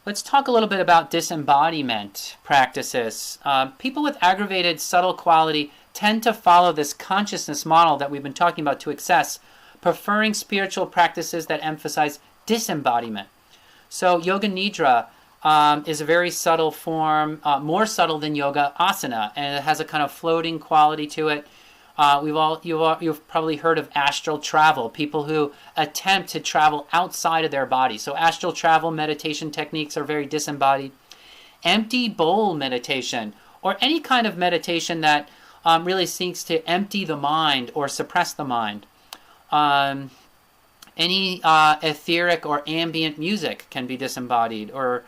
Let's talk a little bit about disembodiment practices. People with aggravated subtle quality tend to follow this consciousness model that we've been talking about to excess, preferring spiritual practices that emphasize disembodiment. So Yoga Nidra is a very subtle form, more subtle than Yoga Asana, and it has a kind of floating quality to it. You've probably heard of astral travel, people who attempt to travel outside of their body. So astral travel meditation techniques are very disembodied. Empty bowl meditation, or any kind of meditation that really seeks to empty the mind or suppress the mind. Any etheric or ambient music can be disembodied, or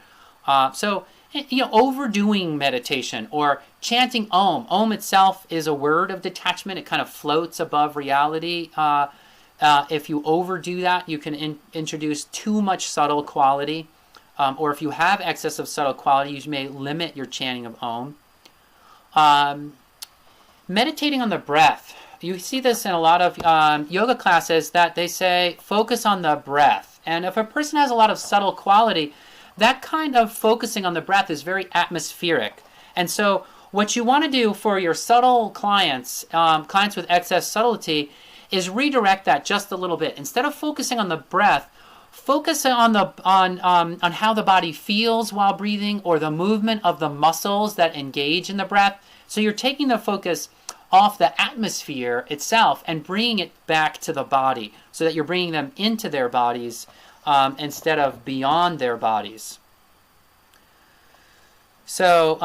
overdoing meditation or chanting Om. Om itself is a word of detachment. It kind of floats above reality. If you overdo that, you can introduce too much subtle quality. Or if you have excess of subtle quality, you may limit your chanting of Om. Meditating on the breath. You see this in a lot of yoga classes that they say, focus on the breath. And if a person has a lot of subtle quality, that kind of focusing on the breath is very atmospheric. And so what you want to do for your subtle clients, clients with excess subtlety, is redirect that just a little bit. Instead of focusing on the breath, focus on how the body feels while breathing, or the movement of the muscles that engage in the breath. So you're taking the focus off the atmosphere itself and bringing it back to the body, so that you're bringing them into their bodies instead of beyond their bodies. So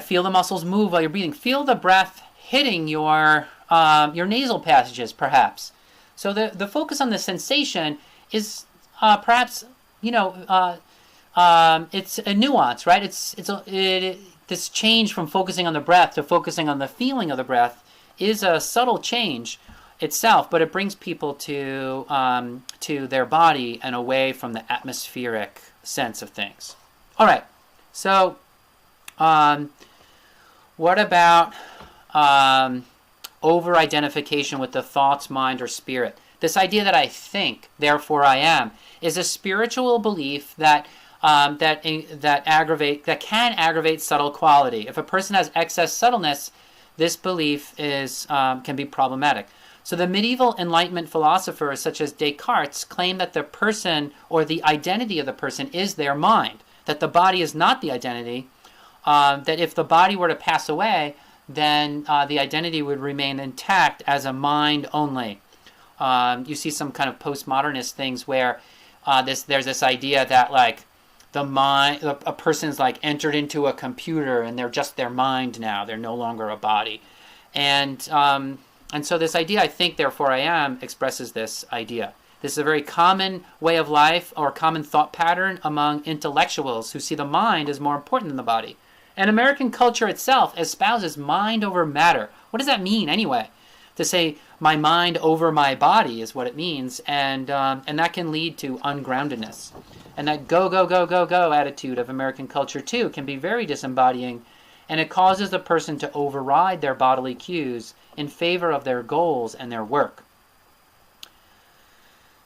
feel the muscles move while you're breathing. Feel the breath hitting your nasal passages, perhaps. So the focus on the sensation is perhaps it's a nuance, right? This change from focusing on the breath to focusing on the feeling of the breath is a subtle change itself, but it brings people to their body and away from the atmospheric sense of things. All right, so what about over-identification with the thoughts, mind, or spirit? This idea that I think, therefore I am, is a spiritual belief that can aggravate subtle quality. If a person has excess subtleness, this belief can be problematic. So the medieval Enlightenment philosophers, such as Descartes, claim that the person, or the identity of the person, is their mind, that the body is not the identity, that if the body were to pass away, then the identity would remain intact as a mind only. You see some kind of postmodernist things where there's this idea that like the mind, a person's like entered into a computer and they're just their mind now. They're no longer a body. And so this idea, I think, therefore I am, expresses this idea. This is a very common way of life, or common thought pattern among intellectuals who see the mind as more important than the body. And American culture itself espouses mind over matter. What does that mean anyway? To say my mind over my body is what it means, and that can lead to ungroundedness. And that go, go, go, go, go attitude of American culture too can be very disembodying, and it causes the person to override their bodily cues in favor of their goals and their work.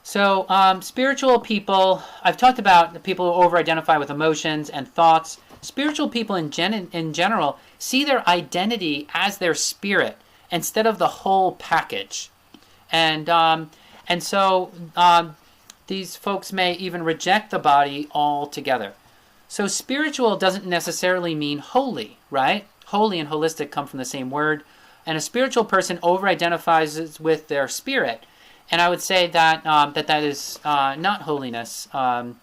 So spiritual people, I've talked about the people who over-identify with emotions and thoughts. Spiritual people in general see their identity as their spirit instead of the whole package. And so these folks may even reject the body altogether. So spiritual doesn't necessarily mean holy, right? Holy and holistic come from the same word. And a spiritual person over-identifies with their spirit. And I would say that that is not holiness. I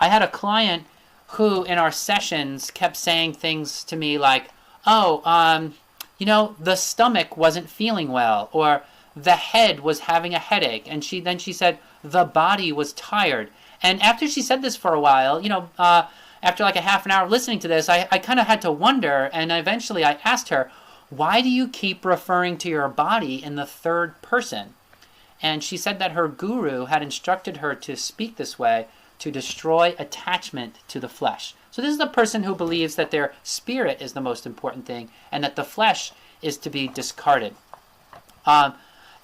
had a client who, in our sessions, kept saying things to me like, the stomach wasn't feeling well, or the head was having a headache. And then she said, the body was tired. And after she said this for a while, after like a half an hour of listening to this, I kind of had to wonder, and eventually I asked her, why do you keep referring to your body in the third person? And she said that her guru had instructed her to speak this way to destroy attachment to the flesh. So this is the person who believes that their spirit is the most important thing and that the flesh is to be discarded. And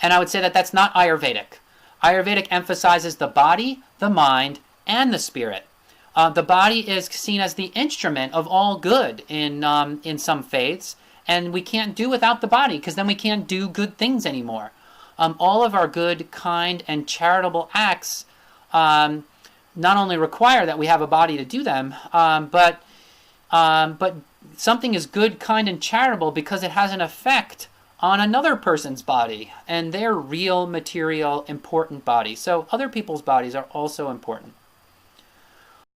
I would say that that's not Ayurvedic. Ayurvedic emphasizes the body, the mind, and the spirit. The body is seen as the instrument of all good in some faiths, and we can't do without the body because then we can't do good things anymore. All of our good, kind, and charitable acts not only require that we have a body to do them, but something is good, kind, and charitable because it has an effect on another person's body and their real, material, important body. So other people's bodies are also important.